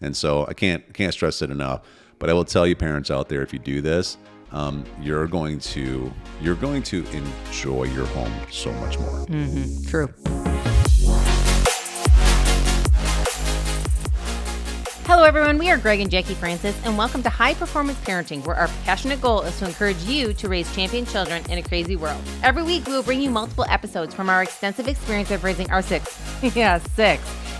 And so I can't stress it enough. But I will tell you, parents out there, if you do this, you're going to enjoy your home so much more. Mm-hmm. True. Hello, everyone. We are Greg and Jacquie Francis, and welcome to High Performance Parenting, where our passionate goal is to encourage you to raise champion children in a crazy world. Every week, we will bring you multiple episodes from our extensive experience of raising our six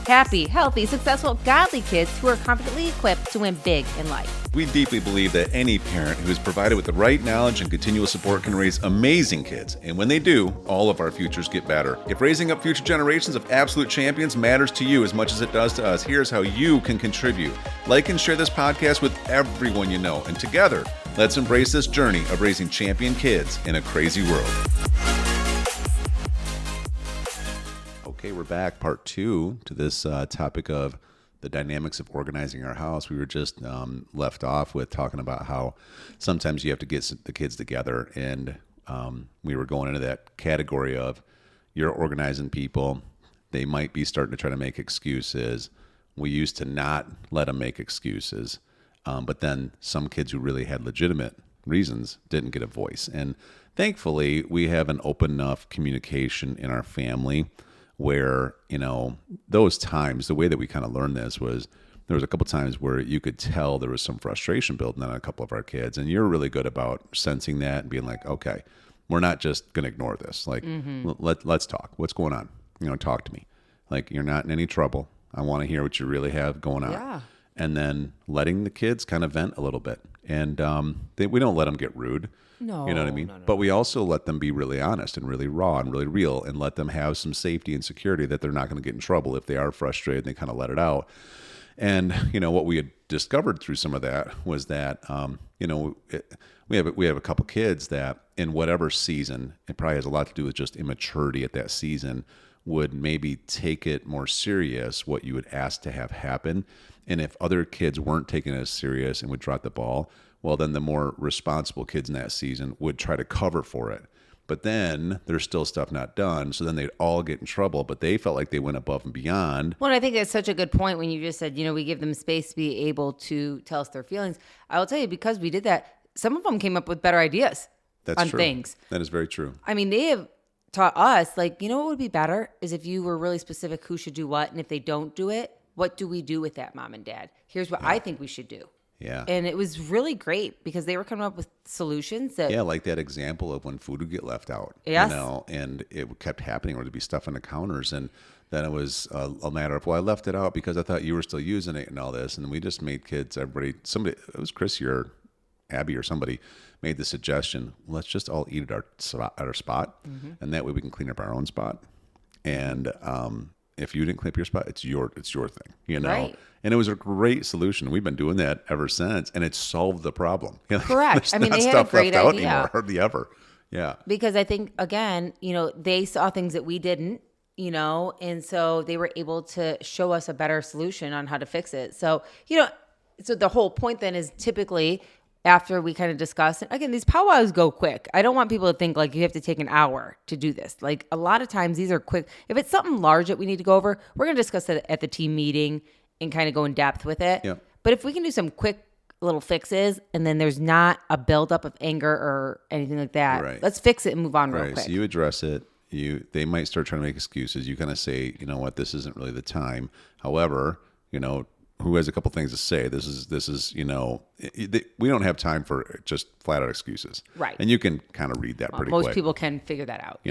happy, healthy, successful, godly kids who are confidently equipped to win big in life. We deeply believe that any parent who is provided with the right knowledge and continual support can raise amazing kids. And when they do, all of our futures get better. If raising up future generations of absolute champions matters to you as much as it does to us, here's how you can contribute. Like and share this podcast with everyone you know. And together, let's embrace this journey of raising champion kids in a crazy world. Okay, we're back. Part 2 to this topic of the dynamics of organizing our house. We were just left off with talking about how sometimes you have to get the kids together, and we were going into that category of you're organizing people. They might be starting to try to make excuses. We used to not let them make excuses, but then some kids who really had legitimate reasons didn't get a voice. And thankfully, we have an open enough communication in our family where, you know, those times, the way that we kind of learned this was there was a couple times where you could tell there was some frustration building on a couple of our kids. And you're really good about sensing that and being like, okay, we're not just going to ignore this. Like, let's talk. What's going on? You know, talk to me. Like, you're not in any trouble. I want to hear what you really have going on. Yeah. And then letting the kids kind of vent a little bit. And we don't let them get rude. No. You know what I mean? No. But we also let them be really honest and really raw and really real, and let them have some safety and security that they're not going to get in trouble if they are frustrated and they kind of let it out. And, you know, what we had discovered through some of that was that, you know, we have a couple kids that in whatever season, it probably has a lot to do with just immaturity at that season, would maybe take it more serious what you would ask to have happen. And if other kids weren't taking it as serious and would drop the ball, well, then the more responsible kids in that season would try to cover for it. But then there's still stuff not done. So then they'd all get in trouble, but they felt like they went above and beyond. Well, I think that's such a good point when you just said, you know, we give them space to be able to tell us their feelings. I will tell you, because we did that, some of them came up with better ideas on true. things. That is very true. I mean, they have taught us, like, you know what would be better is if you were really specific who should do what. And if they don't do it, what do we do with that, mom and dad? Here's what I think we should do. Yeah. And it was really great because they were coming up with solutions that... Yeah, like that example of when food would get left out. Yes. You know, and it kept happening, or there'd be stuff on the counters. And then it was a matter of, well, I left it out because I thought you were still using it and all this. And we just made kids, somebody, it was Chris or Abby or somebody made the suggestion, let's just all eat at our spot. Mm-hmm. And that way we can clean up our own spot. And if you didn't clean up your spot, it's your thing, you know? Right. And it was a great solution. We've been doing that ever since, and it solved the problem. You know, correct. I mean, not they had a stuff great left out idea. anymore, hardly ever. Yeah. Because I think, again, you know, they saw things that we didn't, you know, and so they were able to show us a better solution on how to fix it. So, you know, so the whole point then is typically after we kind of discuss it, again, these powwows go quick. I don't want people to think like you have to take an hour to do this. Like a lot of times these are quick. If it's something large that we need to go over, we're going to discuss it at the team meeting and kind of go in depth with it. Yeah. But if we can do some quick little fixes and then there's not a buildup of anger or anything like that, right. Let's fix it and move on real Right. quick. So you address it. They might start trying to make excuses. You kind of say, you know what, this isn't really the time. However, you know, who has a couple things to say? This is, you know, we don't have time for just flat out excuses. Right. And you can kind of read that pretty quick. Most people can figure that out.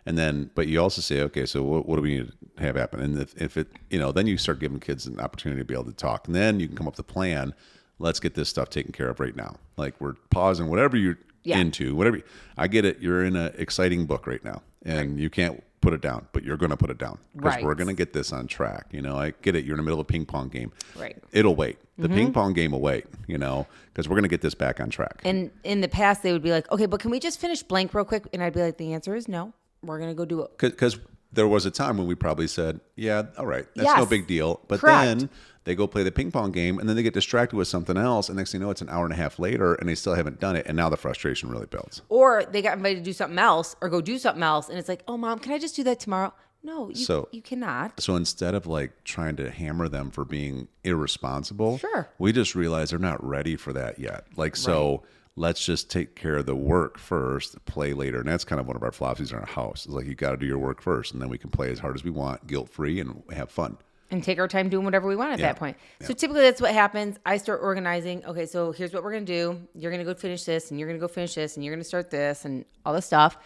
And then, but you also say, okay, so what do we need to have happen? And if it, you know, then you start giving kids an opportunity to be able to talk, and then you can come up with a plan. Let's get this stuff taken care of right now. Like we're pausing whatever you're into, whatever. I get it. You're in an exciting book right now, and you can't put it down, but you're going to put it down because we're going to get this on track. You know, I get it. You're in the middle of a ping pong game. Right. It'll wait. The ping pong game will wait, you know, because we're going to get this back on track. And in the past, they would be like, okay, but can we just finish blank real quick? And I'd be like, the answer is no. We're going to go do it. Because there was a time when we probably said, yeah, all right, that's no big deal. But then they go play the ping pong game, and then they get distracted with something else. And next thing you know, it's an hour and a half later, and they still haven't done it. And now the frustration really builds. Or they got invited to do something else or go do something else. And it's like, oh, Mom, can I just do that tomorrow? No, So you cannot. So instead of like trying to hammer them for being irresponsible, Sure. we just realize they're not ready for that yet. Like, so let's just take care of the work first, play later. And that's kind of one of our philosophies in our house. It's like, you got to do your work first, and then we can play as hard as we want, guilt-free, and have fun. And take our time doing whatever we want at that point. So typically that's what happens. I start organizing. Okay, so here's what we're going to do. You're going to go finish this, and you're going to go finish this, and you're going to start this, and all this stuff.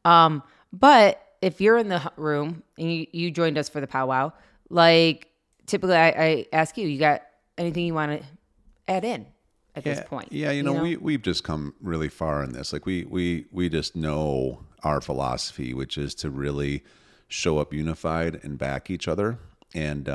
But if you're in the room and you joined us for the powwow, like typically I ask you got anything you want to add in at this point? Yeah, we've just come really far in this. Like we just know our philosophy, which is to really show up unified and back each other. And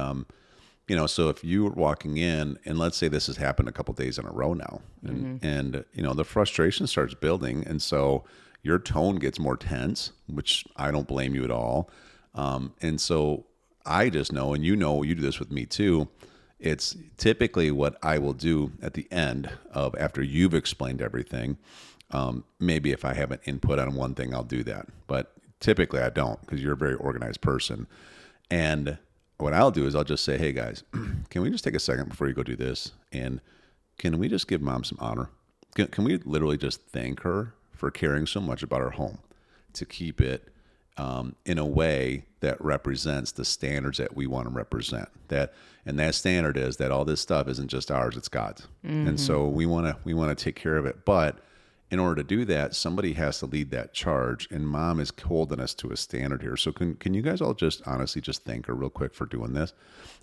so if you're walking in, and let's say this has happened a couple days in a row now, and the frustration starts building, and so your tone gets more tense, which I don't blame you at all. And so I just know, and you do this with me too. It's typically what I will do at the end of after you've explained everything. Maybe if I have an input on one thing, I'll do that. But typically I don't, because you're a very organized person. And what I'll do is I'll just say, hey guys, can we just take a second before you go do this? And can we just give mom some honor? Can we literally just thank her for caring so much about our home to keep it in a way that represents the standards that we want to represent? And that standard is that all this stuff isn't just ours, it's God's. And so we want to take care of it. But in order to do that, somebody has to lead that charge, and mom is holding us to a standard here. So can you guys all just honestly just thank her real quick for doing this?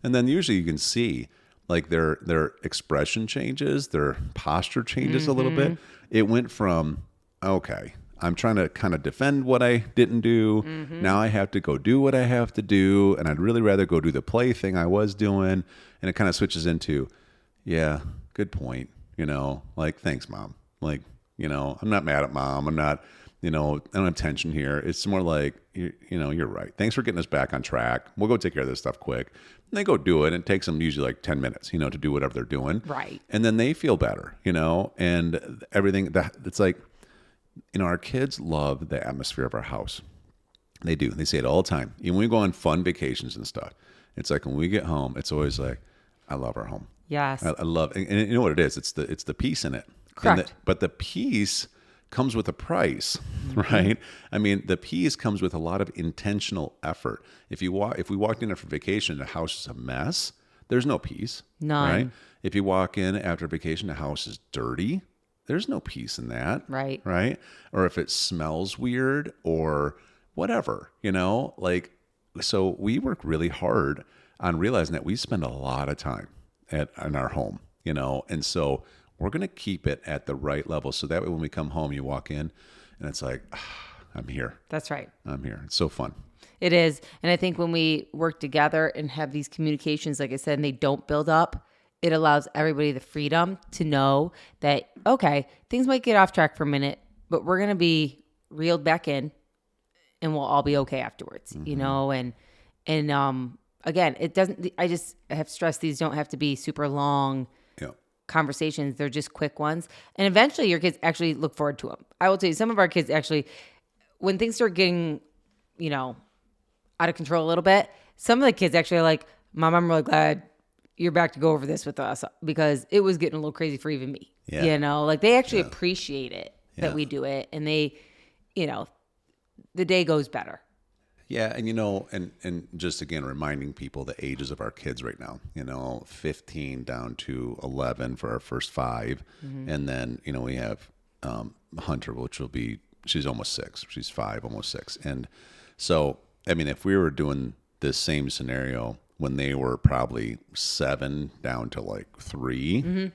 And then usually you can see like their expression changes, their posture changes a little bit. It went from, okay, I'm trying to kind of defend what I didn't do. Now I have to go do what I have to do, and I'd really rather go do the play thing I was doing. And it kind of switches into, yeah, good point. Like, thanks, mom. Like, I'm not mad at mom. I'm not, I don't have tension here. It's more like, you're right. Thanks for getting us back on track. We'll go take care of this stuff quick. And they go do it. And it takes them usually like 10 minutes, to do whatever they're doing. Right. And then they feel better, and everything that it's like, our kids love the atmosphere of our house. They do. They say it all the time. Even when we go on fun vacations and stuff, it's like when we get home, it's always like, I love our home. Yes. I love, and you know what it is? It's the peace in it. Correct. But the peace comes with a price, right? I mean, the peace comes with a lot of intentional effort. If we walked in after vacation, the house is a mess, there's no peace. None. Right? If you walk in after vacation, the house is dirty, there's no peace in that. Right. Right? Or if it smells weird or whatever, so we work really hard on realizing that we spend a lot of time in our home, and so we're going to keep it at the right level. So that way when we come home, you walk in and it's like, I'm here. That's right. I'm here. It's so fun. It is. And I think when we work together and have these communications, like I said, and they don't build up, it allows everybody the freedom to know that, okay, things might get off track for a minute, but we're going to be reeled back in and we'll all be okay afterwards, and again, it doesn't, I just have stressed these don't have to be super long conversations. They're just quick ones. And eventually your kids actually look forward to them. I will tell you, some of our kids actually, when things start getting, out of control a little bit, some of the kids actually are like, Mom, I'm really glad you're back to go over this with us, because it was getting a little crazy for even me. Like they actually appreciate it that we do it, and they, the day goes better. Yeah, and and just again reminding people the ages of our kids right now. 15 down to 11 for our first 5, and then we have Hunter, which will be, she's almost 6. She's 5, almost 6, and so I mean, if we were doing this same scenario when they were probably 7 down to like 3,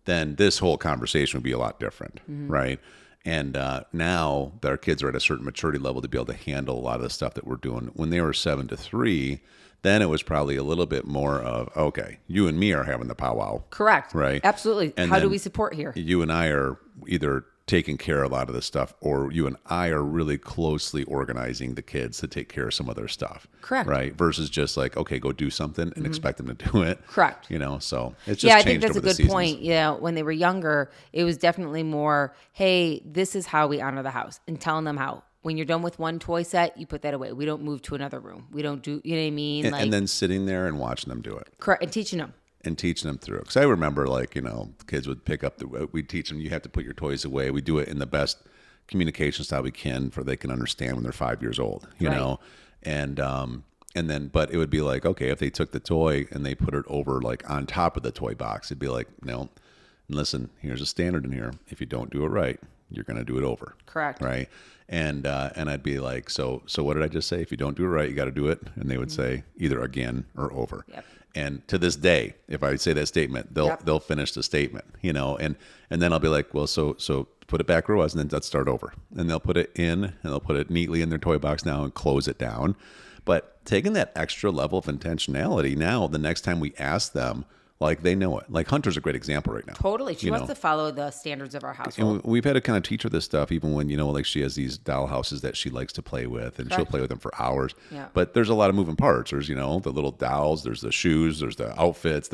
then this whole conversation would be a lot different, right? And now that our kids are at a certain maturity level to be able to handle a lot of the stuff that we're doing, when they were 7 to 3, then it was probably a little bit more of, okay, you and me are having the powwow. Correct. Right. Absolutely. And how do we support here? You and I are either taking care of a lot of the stuff, or you and I are really closely organizing the kids to take care of some of their stuff. Correct. Right. Versus just like, okay, go do something and expect them to do it. Correct. So it's just I changed think that's over a the good seasons. point. Yeah. When they were younger, it was definitely more, hey, this is how we honor the house, and telling them how. when you're done with one toy set, you put that away. We don't move to another room. We don't do, you know what I mean? And then sitting there and watching them do it. Correct. And teaching them. And teaching them through it. Because I remember, like, kids would pick up we'd teach them, you have to put your toys away. We do it in the best communication style we can for they can understand when they're 5 years old, you know? And then, but it would be like, okay, if they took the toy and they put it over like on top of the toy box, it'd be like, no, listen, here's a standard in here. If you don't do it right, you're going to do it over. Correct. Right. And I'd be like, so what did I just say? If you don't do it right, you got to do it. And they would say either again or over. Yep. And to this day, if I say that statement, they'll finish the statement, and then I'll be like, well, so put it back where it was, and then let's start over. And they'll put it in, and they'll put it neatly in their toy box now and close it down. But taking that extra level of intentionality now, the next time we ask them, like they know it. Like Hunter's a great example right now. Totally. She wants to follow the standards of our household. And we've had to kind of teach her this stuff, even when, like she has these doll houses that she likes to play with, and she'll play with them for hours. Yeah. But there's a lot of moving parts. There's, the little dolls, there's the shoes, there's the outfits,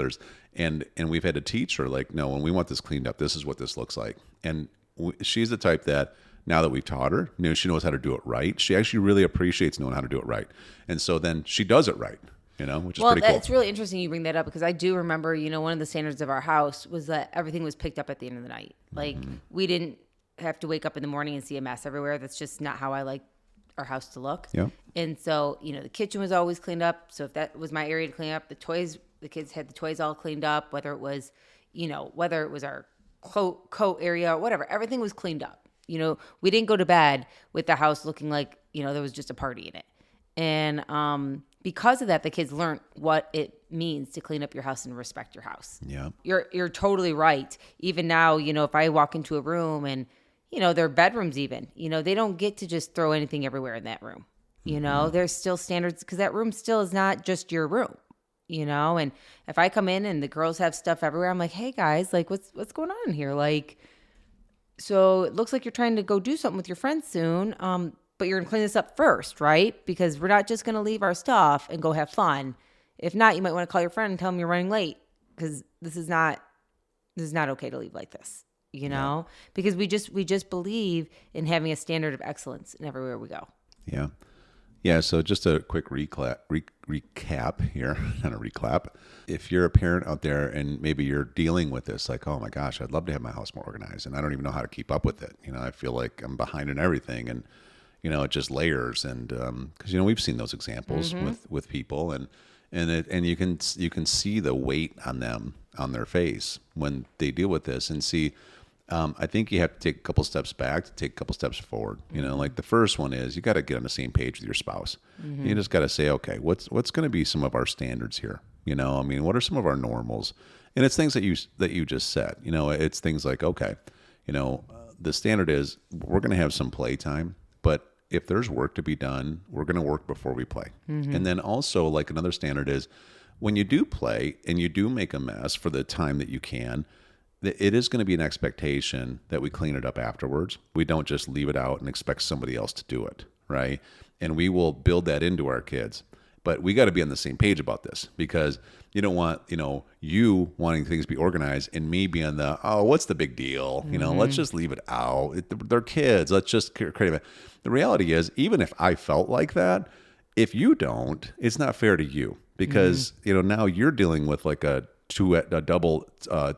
and we've had to teach her, like, no, when we want this cleaned up, this is what this looks like. And she's the type that, now that we've taught her, she knows how to do it right. She actually really appreciates knowing how to do it right. And so then she does it right. Which is pretty cool. It's really interesting you bring that up, because I do remember, one of the standards of our house was that everything was picked up at the end of the night. Like, we didn't have to wake up in the morning and see a mess everywhere. That's just not how I like our house to look. Yeah. And so, the kitchen was always cleaned up. So if that was my area to clean up, the kids had the toys all cleaned up, whether it was our coat area or whatever, everything was cleaned up. We didn't go to bed with the house looking like, there was just a party in it. And, because of that, the kids learned what it means to clean up your house and respect your house. Yeah. You're totally right. Even now, if I walk into a room and, their bedrooms even, they don't get to just throw anything everywhere in that room. There's still standards, because that room still is not just your room, and if I come in and the girls have stuff everywhere, I'm like, hey guys, like what's going on in here? Like, so it looks like you're trying to go do something with your friends soon. But you're going to clean this up first, right? Because we're not just going to leave our stuff and go have fun. If not, you might want to call your friend and tell them you're running late, because this is not okay to leave like this, because we just believe in having a standard of excellence in everywhere we go. Yeah. Yeah. So just a quick recap here, not a reclap. If you're a parent out there and maybe you're dealing with this, like, oh my gosh, I'd love to have my house more organized, and I don't even know how to keep up with it. I feel like I'm behind in everything, and it just layers, and because we've seen those examples with people, and you can see the weight on them, on their face when they deal with this, and see. I think you have to take a couple steps back to take a couple steps forward. Like the first one is you got to get on the same page with your spouse. You just got to say, okay, what's going to be some of our standards here? What are some of our normals? And it's things that you just said. It's things like, okay, the standard is we're going to have some playtime, but if there's work to be done, we're going to work before we play. And then also, like, another standard is when you do play and you do make a mess for the time that you can, it is going to be an expectation that we clean it up afterwards. We don't just leave it out and expect somebody else to do it, right? And we will build that into our kids. But we got to be on the same page about this, because you don't want, you wanting things to be organized and me being what's the big deal? Let's just leave it out. They're kids. Let's just create it. The reality is, even if I felt like that, if you don't, it's not fair to you, because, now you're dealing with like a double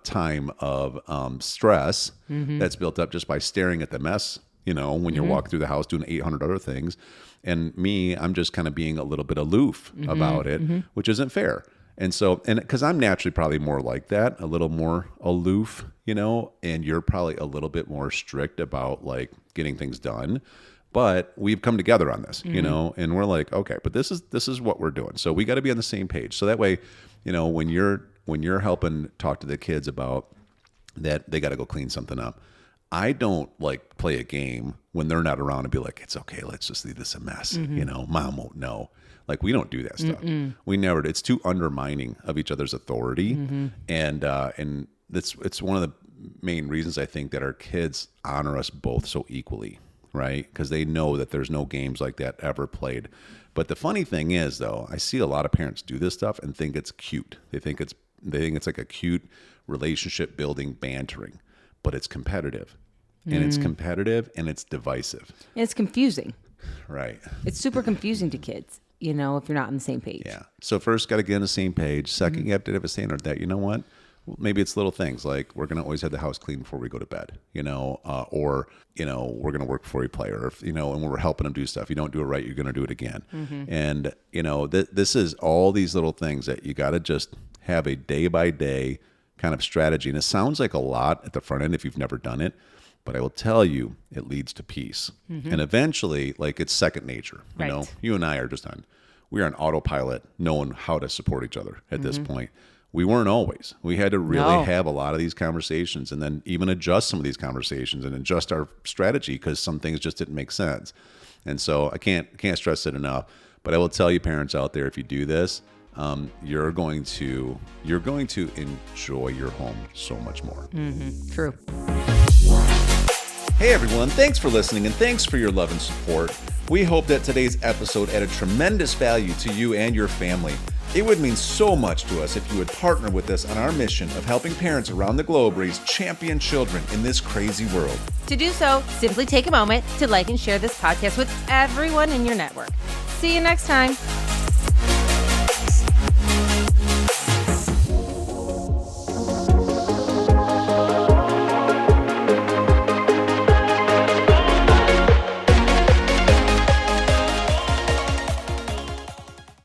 time of stress that's built up just by staring at the mess, when you're walking through the house doing 800 other things. And me, I'm just kind of being a little bit aloof about it, which isn't fair. And so, because I'm naturally probably more like that, a little more aloof, and you're probably a little bit more strict about like getting things done. But we've come together on this, and we're like, okay, but this is what we're doing. So we got to be on the same page. So that way, when you're helping talk to the kids about that, they got to go clean something up. I don't like play a game when they're not around and be like, it's okay, let's just leave this a mess. Mom won't know. Like, we don't do that stuff. We never. It's too undermining of each other's authority, and it's one of the main reasons I think that our kids honor us both so equally, right? Because they know that there's no games like that ever played. But the funny thing is, though, I see a lot of parents do this stuff and think it's cute. They think it's like a cute relationship building bantering, but it's competitive. And it's competitive and it's divisive. And it's confusing. Right. It's super confusing to kids, if you're not on the same page. Yeah. So first, got to get on the same page. Second, you have to have a standard that, you know what? Well, maybe it's little things like we're going to always have the house clean before we go to bed, or, we're going to work before we play, or, and when we're helping them do stuff, you don't do it right, you're going to do it again. And, this is all these little things that you got to just have a day by day kind of strategy. And it sounds like a lot at the front end if you've never done it, but I will tell you, it leads to peace. And eventually, like, it's second nature. Right. You and I are we're on autopilot knowing how to support each other at this point. We weren't always. We had to really have a lot of these conversations and then even adjust some of these conversations and adjust our strategy because some things just didn't make sense. And so I can't stress it enough. But I will tell you, parents out there, if you do this, you're going to enjoy your home so much more. True. Hey everyone, thanks for listening and thanks for your love and support. We hope that today's episode added tremendous value to you and your family. It would mean so much to us if you would partner with us on our mission of helping parents around the globe raise champion children in this crazy world. To do so, simply take a moment to like and share this podcast with everyone in your network. See you next time.